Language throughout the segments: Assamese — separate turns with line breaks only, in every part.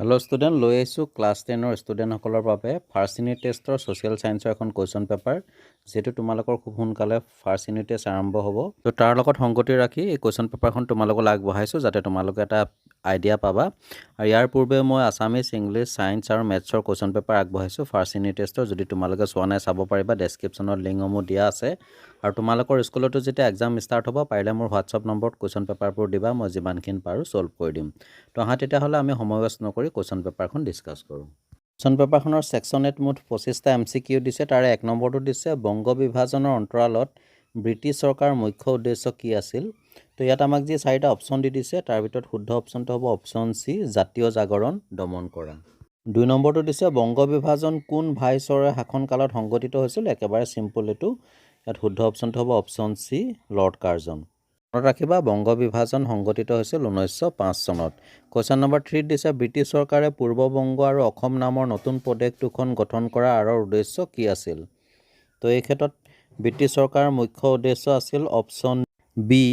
হেল্ল' ষ্টুডেণ্ট, লৈ আহিছোঁ ক্লাছ 10ৰ ষ্টুডেণ্টসকলৰ বাবে ফাৰ্ষ্ট ইউনিট টেষ্টৰ ছ'চিয়েল ছায়েন্সৰ এখন কুৱেশ্যন পেপাৰ, যিহেতু তোমালোকৰ খুব সোনকালে ফাৰ্ষ্ট ইউনিট টেষ্ট আৰম্ভ হ'ব। তো তাৰ লগত সংগতি ৰাখি এই কুৱেশ্যন পেপাৰখন তোমালোকক আগবঢ়াইছোঁ, যাতে তোমালোকে এটা আইডিয়া পাবা। আৰু ইয়াৰ পূৰ্বে মই আছামিছ, ইংলিছ, ছায়েন্স আৰু মেথছৰ কুৱেশ্যন পেপাৰ আগবঢ়াইছোঁ ফাৰ্ষ্ট ইউনিট টেষ্টৰ। যদি তোমালোকে চোৱা নাই চাব পাৰিবা, ডেছক্ৰিপশ্যনত লিংকসমূহ দিয়া আছে। আৰু তোমালোকৰ স্কুলতো যেতিয়া এক্সাম ষ্টাৰ্ট হ'ব, পাৰিলে মোৰ হোৱাটছআপ নম্বৰত কুৱেশ্যন পেপাৰবোৰ দিবা, মই যিমানখিনি পাৰোঁ ছল্ভ কৰি দিম। তো আহা তেতিয়াহ'লে আমি সময় ৱেষ্ট নকৰি কুৱেশ্যন পেপাৰখন ডিছকাছ কৰোঁ। কুৱেশ্যন পেপাৰখনৰ ছেকশ্যন 8 মুঠ 25টা MCQ দিছে। তাৰে 1 নম্বৰটো দিছে বংগ বিভাজনৰ অন্তৰালত ব্ৰিটিছ চৰকাৰৰ মুখ্য উদ্দেশ্য কি আছিল। তো ইয়াত আমাক যি 4টা অপশ্যন দি দিছে, তাৰ ভিতৰত শুদ্ধ অপশ্যনটো হ'ব অপশ্যন চি, জাতীয় জাগৰণ দমন কৰা। 2 নম্বৰটো দিছে বংগ বিভাজন কোন ভাইচৰয়ৰ শাসনকালত সংঘটিত হৈছিল। একেবাৰে চিম্পল এইটো। ইয়াত শুদ্ধ অপশ্যনটো হ'ব অপশ্যন চি, লৰ্ড কাৰ্জন। মনত ৰাখিবা, বংগ বিভাজন সংঘটিত হৈছিল 1905 চনত। কুৱেশ্যন নম্বৰ 3 দিছে ব্ৰিটিছ চৰকাৰে পূৰ্ববংগ আৰু অসম নামৰ নতুন প্ৰদেশ দুখন গঠন কৰাৰ আঁৰৰ উদ্দেশ্য কি আছিল। তো এই ক্ষেত্ৰত ব্ৰিটিছ চৰকাৰৰ মুখ্য উদ্দেশ্য আছিল অপশ্যন বি,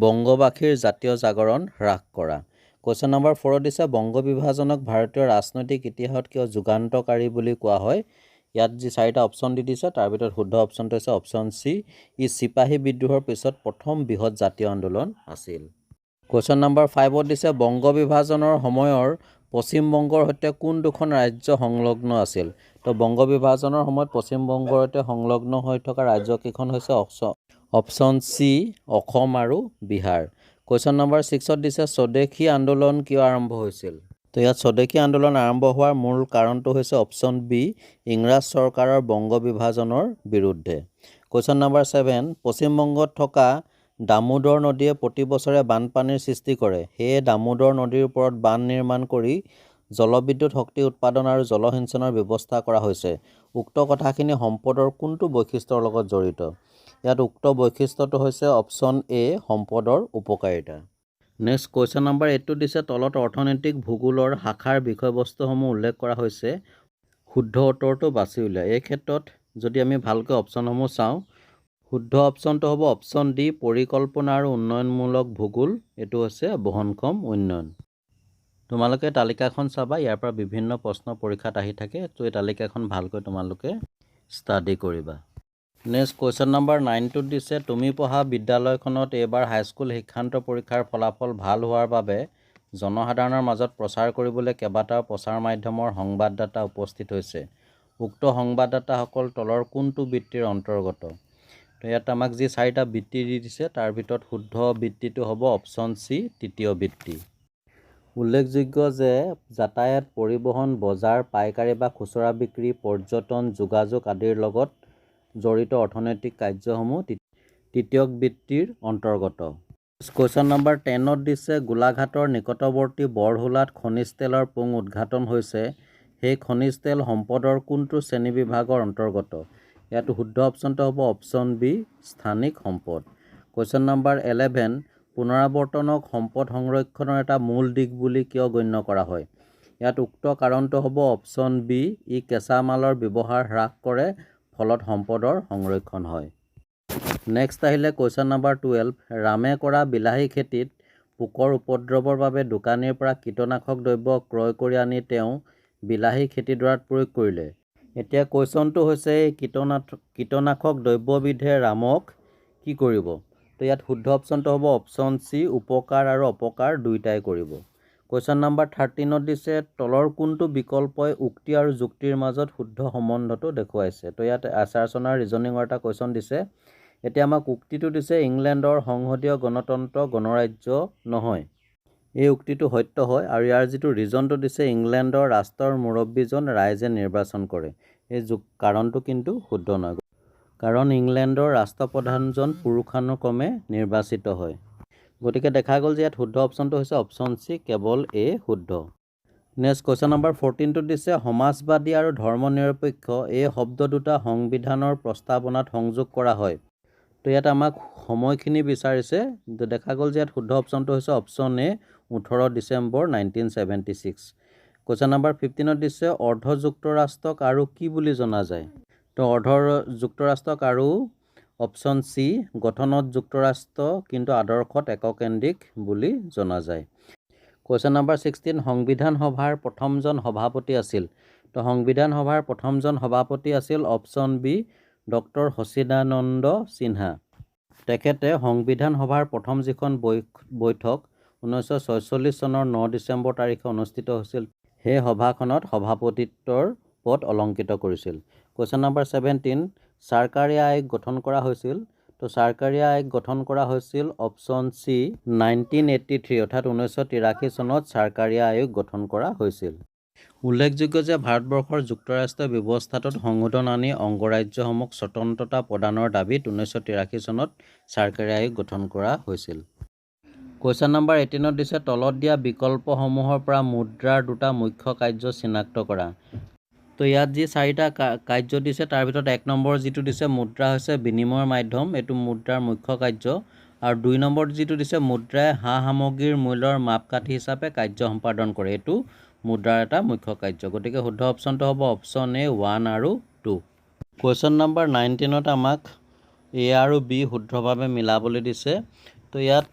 বংগবাসীৰ জাতীয় জাগৰণ হ্ৰাস কৰা। কুৱেশ্যন নম্বৰ 4 দিছে বংগ বিভাজনক ভাৰতীয় ৰাজনৈতিক ইতিহাসত কিয় যুগান্তকাৰী বুলি কোৱা হয়। ইয়াত যি 4টা অপশ্যন দি দিছে, তাৰ ভিতৰত শুদ্ধ অপশ্যনটো হৈছে অপশ্যন চি, ই চিপাহী বিদ্ৰোহৰ পিছত প্ৰথম বৃহৎ জাতীয় আন্দোলন আছিল। কুৱেশ্যন নম্বৰ 5 দিছে বংগ বিভাজনৰ সময়ৰ পশ্চিমবংগৰ সৈতে কোন দুখন ৰাজ্য সংলগ্ন আছিল। তো বংগ বিভাজনৰ সময়ত পশ্চিমবংগৰ সৈতে সংলগ্ন হৈ থকা ৰাজ্যকেইখন হৈছে অপশ্যন চি, অসম আৰু বিহাৰ। কুৱেশ্যন নম্বৰ 6 দিছে স্বদেশী আন্দোলন কিয় আৰম্ভ হৈছিল। তো ইয়াত স্বদেশী আন্দোলন আৰম্ভ হোৱাৰ মূল কাৰণটো হৈছে অপশ্যন বি, ইংৰাজ চৰকাৰৰ বংগ বিভাজনৰ বিৰুদ্ধে। কুৱেশ্যন নম্বৰ 7 পশ্চিমবংগত থকা দামোদৰ নদীয়ে প্ৰতি বছৰে বানপানীৰ সৃষ্টি কৰে। সেয়ে দামোদৰ নদীৰ ওপৰত বান্ধ নিৰ্মাণ কৰি জলবিদ্যুৎ শক্তি উৎপাদন আৰু জলসিঞ্চনৰ ব্যৱস্থা কৰা হৈছে। উক্ত কথাখিনি সম্পদৰ কোনটো বৈশিষ্ট্যৰ লগত জড়িত। ইয়াত উক্ত বৈশিষ্ট্যটো হৈছে অপশ্যন এ, সম্পদৰ উপকাৰিতা। নেক্সট কুৱেশ্যন নম্বৰ 8 দিছে তলত অৰ্থনৈতিক ভূগোলৰ শাখাৰ বিষয়বস্তুসমূহ উল্লেখ কৰা হৈছে, শুদ্ধ উত্তৰটো বাছি উলিওৱা। এই ক্ষেত্ৰত যদি আমি ভালকৈ অপশ্যনসমূহ চাওঁ, শুদ্ধ অপশ্যনটো হ'ব অপশ্যন ডি, পৰিকল্পনা আৰু উন্নয়নমূলক ভূগোল। এইটো হৈছে বহনক্ষম উন্নয়ন। তোমালোকে তালিকাখন চাবা, ইয়াৰ পৰা বিভিন্ন প্ৰশ্ন পৰীক্ষাত আহি থাকে। তো এই তালিকাখন ভালকৈ তোমালোকে ষ্টাডি কৰিবা। নেক্সট কুৱেশ্যন নম্বৰ 9 দিছে তুমি পঢ়া বিদ্যালয়খনত এইবাৰ হাইস্কুল শিক্ষান্ত পৰীক্ষাৰ ফলাফল ভাল হোৱাৰ বাবে জনসাধাৰণৰ মাজত প্ৰচাৰ কৰিবলৈ কেইবাটাও প্ৰচাৰ মাধ্যমৰ সংবাদদাতা উপস্থিত হৈছে। উক্ত সংবাদদাতাসকল তলৰ কোনটো বৃত্তিৰ অন্তৰ্গত। তো ইয়াত আমাক যি 4টা বৃত্তি দি দিছে, তাৰ ভিতৰত শুদ্ধ বৃত্তিটো হ'ব অপশ্যন চি, তৃতীয় বৃত্তি। উল্লেখযোগ্য যে যাতায়াত, পৰিবহণ, বজাৰ, পাইকাৰী বা খুচুৰা বিক্ৰী, পৰ্যটন, যোগাযোগ আদিৰ লগত জড়িত অৰ্থনৈতিক কাৰ্যসমূহ তৃতীয় বৃত্তিৰ অন্তৰ্গত। কুৱেশ্যন নম্বৰ 10 দিছে গোলাঘাটৰ নিকটৱৰ্তী বৰহোলাত খনিজ তেলৰ পুং উদ্ঘাটন হৈছে। সেই খনিজ তেল সম্পদৰ কোনটো শ্ৰেণীবিভাগৰ অন্তৰ্গত। ইয়াত শুদ্ধ অপশ্যনটো হ'ব অপশ্যন বি, স্থানিক সম্পদ। কুৱেশ্যন নম্বৰ 11 পুনৰাৱৰ্তনক সম্পদ সংৰক্ষণৰ এটা মূল দিশ বুলি কিয় গণ্য কৰা হয়। ইয়াত উক্ত কাৰণটো হ'ব অপশ্যন বি, ই কেঁচা মালৰ ব্যৱহাৰ হ্ৰাস কৰে, ফলত সম্পদৰ সংৰক্ষণ হয়। নেক্সট আহিলে কুৱেশ্যন নম্বৰ 12 ৰামে কৰা বিলাহী খেতিত পোকৰ উপদ্ৰৱৰ বাবে দোকানীৰ পৰা কীটনাশক দ্ৰব্য ক্ৰয় কৰি আনি তেওঁ বিলাহী খেতিডৰাত প্ৰয়োগ কৰিলে। এতিয়া কুৱেশ্যনটো হৈছে এই কীটনাশক দ্ৰব্যবিধে ৰামক কি কৰিব। তো ইয়াত শুদ্ধ অপশ্যনটো হ'ব অপশ্যন চি, উপকাৰ আৰু অপকাৰ দুয়োটাই কৰিব। কুৱেশ্যন নম্বৰ 13 দিছে তলৰ কোনটো বিকল্পই উক্তি আৰু যুক্তিৰ মাজত শুদ্ধ সম্বন্ধটো দেখুৱাইছে। তো ইয়াত আচাৰচনা ৰিজনিঙৰ এটা কুৱেশ্যন দিছে। এতিয়া আমাক উক্তিটো দিছে ইংলেণ্ডৰ সংসদীয় গণতন্ত্ৰ গণৰাজ্য নহয়। এই উক্তিটো সত্য হয়, আৰু ইয়াৰ যিটো ৰিজনটো দিছে ইংলেণ্ডৰ ৰাষ্ট্ৰৰ মুৰব্বীজন ৰাইজে নিৰ্বাচন কৰে। এই কাৰণটো কিন্তু শুদ্ধ নহয়, কাৰণ ইংলেণ্ডৰ ৰাষ্ট্ৰপ্ৰধানজন পুৰুষানুক্ৰমে নিৰ্বাচিত হয়। গতিকে দেখা গ'ল যে ইয়াত শুদ্ধ অপশ্যনটো হৈছে অপশ্যন চি, কেৱল এ শুদ্ধ। নেক্সট কুৱেশ্যন নম্বৰ 14 দিছে সমাজবাদী আৰু ধৰ্মনিৰপেক্ষ এই শব্দ দুটা সংবিধানৰ প্ৰস্তাৱনাত সংযোগ কৰা হয়। তো ইয়াত আমাক সময়খিনি বিচাৰিছে। দেখা গ'ল যে ইয়াত শুদ্ধ অপশ্যনটো হৈছে অপশ্যন এ, 18 ডিচেম্বৰ 1976। কুৱেশ্যন নম্বৰ 15 দিছে অৰ্ধ যুক্তৰাষ্ট্ৰক আৰু কি বুলি জনা যায়। তো অৰ্ধ যুক্তৰাষ্ট্ৰক আৰু অপশ্যন চি, গঠনত যুক্তৰাষ্ট্ৰ কিন্তু আদৰ্শত এককেন্দ্ৰিক বুলি জনা যায়। কুৱেশ্যন নম্বৰ 16 সংবিধান সভাৰ প্ৰথমজন সভাপতি আছিল তো সংবিধান সভাৰ প্ৰথমজন সভাপতি আছিল option B doctor Sachchidananda Sinha তেখেতে সংবিধান সভাৰ প্ৰথম যিখন বৈঠক 1946 চনৰ 9 ডিচেম্বৰ তাৰিখে অনুষ্ঠিত হৈছিল সেই সভাখনত সভাপতিত্বৰ পদ অলংকৃত কৰিছিল কুৱেশ্যন নম্বৰ 17 চৰকাৰী আয়োগ গঠন কৰা হৈছিল তো চৰকাৰী আয়োগ গঠন কৰা হৈছিল অপশ্যন চি 1983 অৰ্থাৎ 1983 চনত চৰকাৰী আয়োগ গঠন কৰা হৈছিল উল্লেখযোগ্য যে ভাৰতবৰ্ষৰ যুক্তৰাষ্ট্ৰীয় ব্যৱস্থাটোত সংশোধন আনি অংগৰাজ্যসমূহক স্বতন্ত্ৰতা প্ৰদানৰ দাবীত 1983 চনত চৰকাৰী আয়োগ গঠন কৰা হৈছিল কুৱেশ্যন নম্বৰ 18 দিছে তলত দিয়া বিকল্পসমূহৰ পৰা মুদ্ৰাৰ দুটা মুখ্য কাৰ্য চিনাক্ত কৰা তো ইয়াত যি চাৰিটা কাৰ্য দিছে তাৰ ভিতৰত 1 নম্বৰ যিটো দিছে মুদ্ৰা হৈছে বিনিময়ৰ মাধ্যম এইটো মুদ্ৰাৰ মুখ্য কাৰ্য আৰু 2 নম্বৰ যিটো দিছে মুদ্ৰাই সামগ্ৰীৰ মূল্যৰ মাপকাঠি হিচাপে কাৰ্য সম্পাদন কৰে এইটো মুদ্ৰাৰ এটা মুখ্য কাৰ্য গতিকে শুদ্ধ অপশ্যনটো হ'ব অপশ্যন এ 1 আৰু 2 কুৱেশ্যন নম্বৰ 19ত আমাক এ আৰু বি শুদ্ধভাৱে মিলাবলৈ দিছে তো ইয়াত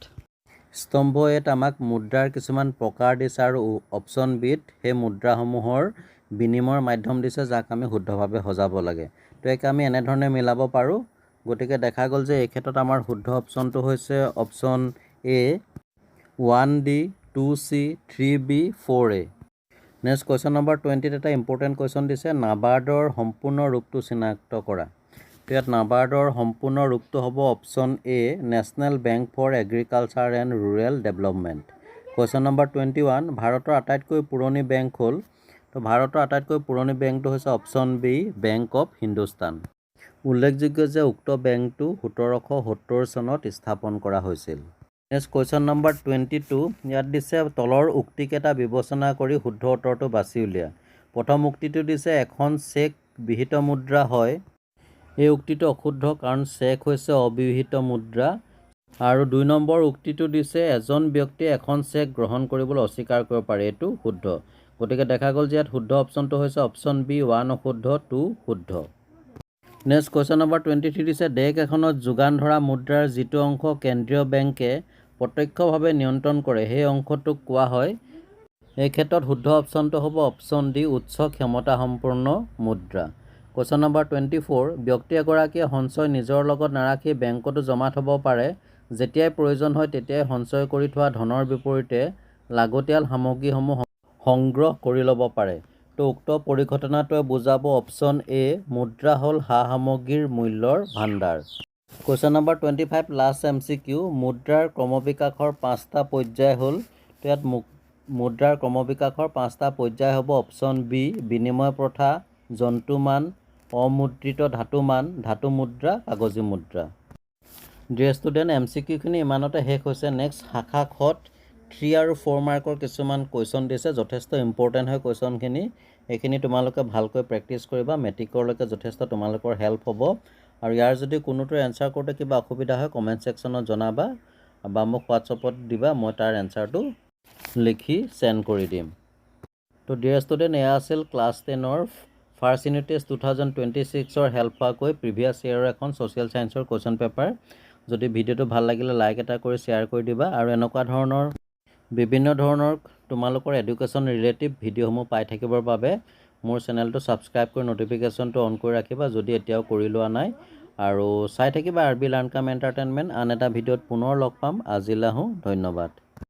স্তম্ভ এত আমাক মুদ্ৰাৰ কিছুমান প্ৰকাৰ দিছে আৰু অপশ্যন বিত সেই মুদ্ৰাসমূহৰ বিনিময়ৰ মাধ্যম দিছে যাক আমি শুদ্ধভাৱে সজাব লাগে তো একে আমি এনেধৰণে মিলাব পাৰোঁ গতিকে দেখা গ'ল যে এই ক্ষেত্ৰত আমাৰ শুদ্ধ অপশ্যনটো হৈছে option A 1D 2C 3B 4A next question number 20ত এটা ইম্পৰ্টেণ্ট কুৱেশ্যন দিছে নাবাৰ্ডৰ সম্পূৰ্ণ ৰূপটো চিনাক্ত কৰা তো ইয়াত নাবাৰ্ডৰ সম্পূৰ্ণ ৰূপটো হ'ব option A national bank for agriculture and rural development question number 21 ভাৰতৰ আটাইতকৈ পুৰণি বেংক হ'ল তো ভাৰতৰ আটাইতকৈ পুৰণি বেংকটো হৈছে option B bank of Hindustan উল্লেখযোগ্য যে উক্ত বেংকটো 1770 চনত স্থাপন কৰা হৈছিল নেক্সট কুৱেশ্যন নম্বৰ 22 ইয়াত দিছে তলৰ উক্তিকেইটা বিবেচনা কৰি শুদ্ধ উত্তৰটো বাছি উলিয়া প্ৰথম উক্তিটো দিছে এখন চেক বিহিত মুদ্ৰা হয় এই উক্তিটো অশুদ্ধ কাৰণ চেক হৈছে অবিহিত মুদ্ৰা আৰু 2 নম্বৰ উক্তিটো দিছে এজন ব্যক্তিয়ে এখন চেক গ্ৰহণ কৰিবলৈ অস্বীকাৰ কৰিব পাৰে এইটো শুদ্ধ গতিকে দেখা গ'ল যে ইয়াত শুদ্ধ অপশ্যনটো হৈছে অপশ্যন বি 1 অশুদ্ধ 2 শুদ্ধ নেক্সট কুৱেশ্যন নম্বৰ 23 দিছে দেশ এখনত যোগান ধৰা মুদ্ৰাৰ যিটো অংশ কেন্দ্ৰীয় বেংকে প্ৰত্যক্ষভাৱে নিয়ন্ত্ৰণ কৰে সেই অংশটোক কোৱা হয় এই ক্ষেত্ৰত শুদ্ধ অপশ্যনটো হ'ব অপশ্যন ডি উচ্চ ক্ষমতা সম্পন্ন মুদ্ৰা কুৱেশ্যন নম্বৰ 24 ব্যক্তি এগৰাকীয়ে সঞ্চয় নিজৰ লগত নাৰাখি বেংকতো জমা থ'ব পাৰে যেতিয়াই প্ৰয়োজন হয় তেতিয়াই সঞ্চয় কৰি থোৱা ধনৰ বিপৰীতে লাগতিয়াল সামগ্ৰীসমূহ সংগ্ৰহ কৰি ল'ব পাৰে তো উক্ত পৰিঘটনাটোৱে বুজাব অপশ্যন এ মুদ্ৰা হ'ল সামগ্ৰীৰ মূল্যৰ ভাণ্ডাৰ কুৱেশ্যন নম্বৰ 25 লাষ্ট MCQ মুদ্ৰাৰ ক্ৰমবিকাশৰ 5টা পৰ্যায় হ'ল তো ইয়াত মুদ্ৰাৰ ক্ৰমবিকাশৰ 5টা পৰ্যায় হ'ব অপশ্যন বি বিনিময় প্ৰথা জন্তুমান অমুদ্ৰিত ধাতুমান ধাতু মুদ্ৰা কাগজী মুদ্ৰা ডিয়াৰ ষ্টুডেণ্ট MCQখিনি ইমানতে শেষ হৈছে নেক্সট শাখা খত 3 আৰু 4 মাৰ্কৰ কিছুমান কুৱেশ্যন দিছে যথেষ্ট ইম্পৰ্টেণ্ট হয় কুৱেশ্যনখিনি এইখিনি তোমালোকে ভালকৈ প্ৰেক্টিছ কৰিবা মেট্ৰিকৰলৈকে যথেষ্ট তোমালোকৰ হেল্প হ'ব আৰু ইয়াৰ যদি কোনোটোৰ এনচাৰ কৰোঁতে কিবা অসুবিধা হয় কমেণ্ট ছেকশ্যনত জনাবা বা মোক হোৱাটছআপত দিবা মই তাৰ এনচাৰটো লিখি চেণ্ড কৰি দিম তো ডিয়াৰ ষ্টুডেণ্ট এয়া আছিল ক্লাছ 10ৰ ফাৰ্ষ্ট ইউনিট টেষ্ট 2026ৰ হেল্প হোৱাকৈ প্ৰিভিয়াছ ইয়েৰৰ এখন ছ'চিয়েল ছায়েন্সৰ কুৱেশ্যন পেপাৰ যদি ভিডিঅ'টো ভাল লাগিলে লাইক এটা কৰি শ্বেয়াৰ কৰি দিবা আৰু এনেকুৱা ধৰণৰ বিভিন্ন ধৰণৰ তোমালোকৰ এডুকেশ্যন ৰিলেটিভ ভিডিঅ'সমূহ পাই থাকিবৰ বাবে মোৰ চেনেলটো ছাবস্ক্ৰাইব কৰি ন'টিফিকেশ্যনটো অন কৰি ৰাখিবা যদি এতিয়াও কৰি লোৱা নাই আৰু চাই থাকিবা RB লাৰ্ণ কাম এণ্টাৰটেইনমেণ্ট আন এটা ভিডিঅ'ত পুনৰ লগ পাম আজিলৈ আহোঁ ধন্যবাদ